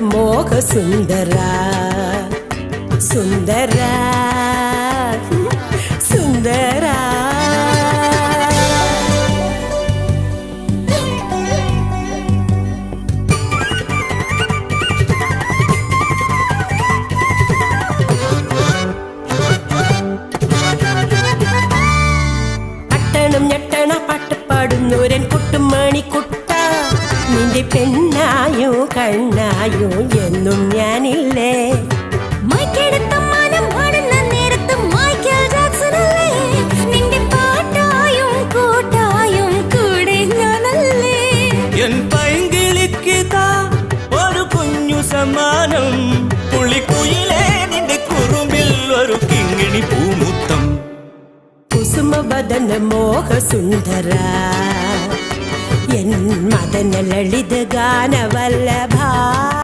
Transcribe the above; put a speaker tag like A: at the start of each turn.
A: മോഹ സുന്ദര സുന്ദര സുന്ദര അട്ടണം ഞെട്ടണ പാട്ടുപാടുന്നൂരൻ കുട്ടുമണിക്കുട്ട നിന്റെ പെണ്ണായോ കണ്ണായോ എന്നും ഞാനില്ലേ
B: എൻ പൈങ്കിളിക്കിതാ ഒരു കുഞ്ഞു സമ്മാനം പുളിക്കുയിലേ നിന്റെ കുറുമ്പിൽ ഒരു കിങ്ങിണി പൂമുത്തം
A: കുസുമവദന മോഹ സുന്ദര എൻ മദന ലളിത ഗാനവല്ലഭ